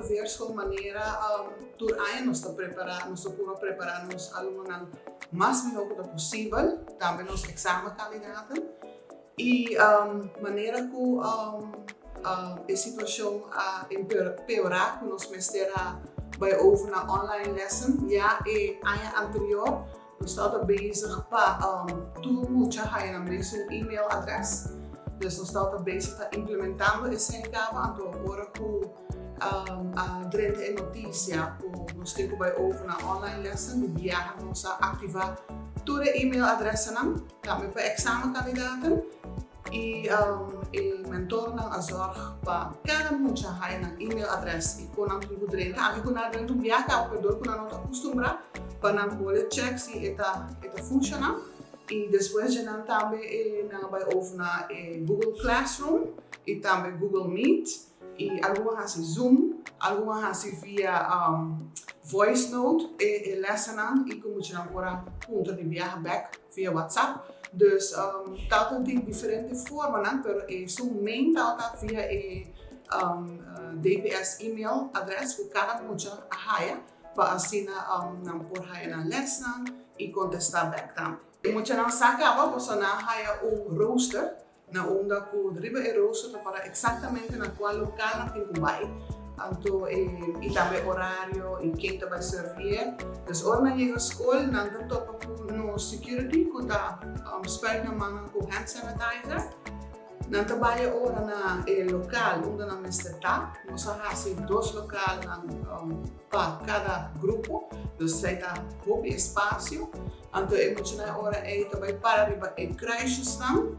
de diversas maneiras, por aí nós estamos preparando-nos alunos o mais melhor possível, também nos examen candidatos. E maneira que a situação empeorar, que nós mestera bij over naar online lessen, ja, e ano anterior, nós estamos bezig para tudo muita raia na mesmo e-mail-adres. Dus nós estamos bezig para implementando esse encava, então agora que a drente é notícia, que nós temos bij over naar online lessen, de viajar nós a ativar toda e-mail-adressen, também para examenkandidaten. E o mentor não azorga para cada mucha raia na e-mail-adres e com a tribo drente. Aqui com a drente viaja, o perdor com a nota acostumar para não poder check se está funciona. E depois já não também vai over na Google Classroom e também Google Meet e algumas assim Zoom, algumas assim via voice note e lessen e como já não agora ponto de viajar back via WhatsApp. Dus dat tem diferentes formas, mas o main está via DPS email adres que cada mucha haia para assim não por haia na lesson e contestar back também. E mucha não saca porque na haia rooster na onda que deriva rooster para exatamente na qual local na tem que vai. Então, e também horário e quem te vai servir. Dus, ora na chega à escola, não topa no security, que está esperando na mão com hand sanitizer. Não trabalha ora na local onde não está. Nós temos dois locais para cada grupo. Dus, sai da pouco espaço. Então, é muito na hora também para arriba em kruisjes staan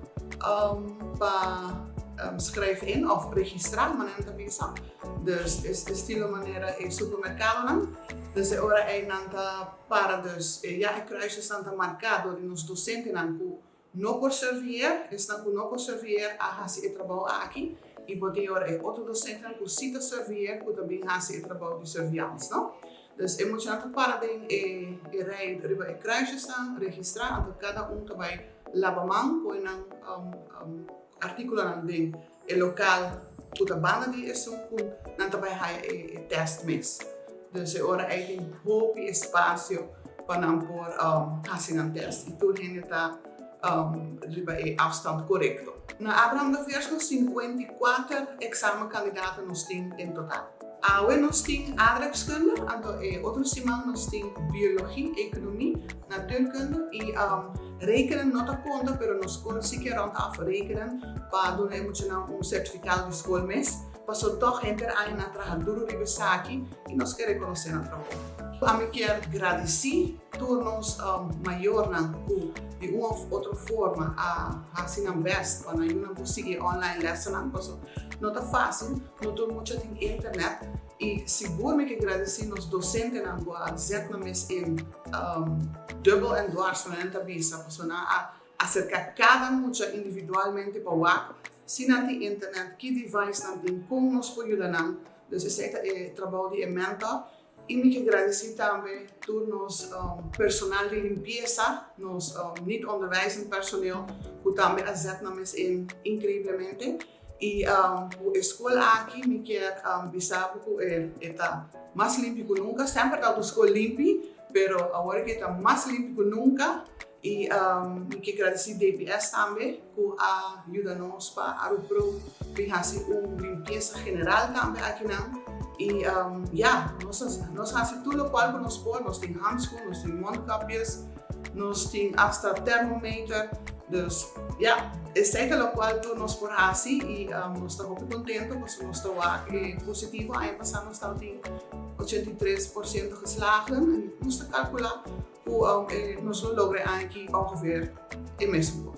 para schrijven in of registrar, maar niet te visa. Dus is de stille manier in supermercado. Dus é hora é nanta para dus ja ik kruis staan te marcado de nos docentes nanku no por servir, estão no por servir a hasi e trabalho aqui e pode hora é outro docente nanku cita servir, que também hasi e trabalho de serviço, não? Dus é muito nanta para den rei riba e kruis staan registrar, então cada também lava mão, põe articulo nan ding e local puta banda di é não também há teste mês. Dus ora é tem pouco espaço para não pôr assim um teste e tudo ainda está riba e afstand correto. Na Abraham da Versco 54 examenkandidaten nos tem em total. Hoje nós temos aardrijkskunde, então outro semana nós temos biologia, economia, natuurkunde e rekenen não está conta, mas nós conseguimos afrekenen para dar um certificado de escola mês, para só toch gente aí na trabalhadora de Besaki e nós queremos reconhecer na trabalho. A mim quero agradecer turnos maior de uma ou outra forma a assim invest para não conseguir online lesson, porque não está fácil, não todo mundo tem internet e seguro que agradecer nos docentes na boa zet na mes em double endorsement na visa, porque na acercar cada mucha individualmente para o se não tem internet, que device não tem, como nos pode ajudar, dus esse é o trabalho de mentor. E me agradecer também por nos personal de limpeza, nos niet onderwijzend personeel, que também ajuda-nos incrivelmente. E a escola aqui me quer avisar que está mais limpa que nunca. Sempre está a escola limpa, mas agora que está mais limpa que nunca. E me quer agradecer DPS também, que ajuda-nos para fazer uma limpeza geral também aqui não. E nós fazemos tudo o que nós podemos. Nós temos handschoenen, nós temos mondkapjes, nós temos hasta termometer. Dus esse é o que nós podemos fazer e nós estamos muito contentes porque nós estamos positivo. Aí passamos a ter 83% geslagen e nós calculamos que nós logramos aqui ongeveer o mesmo.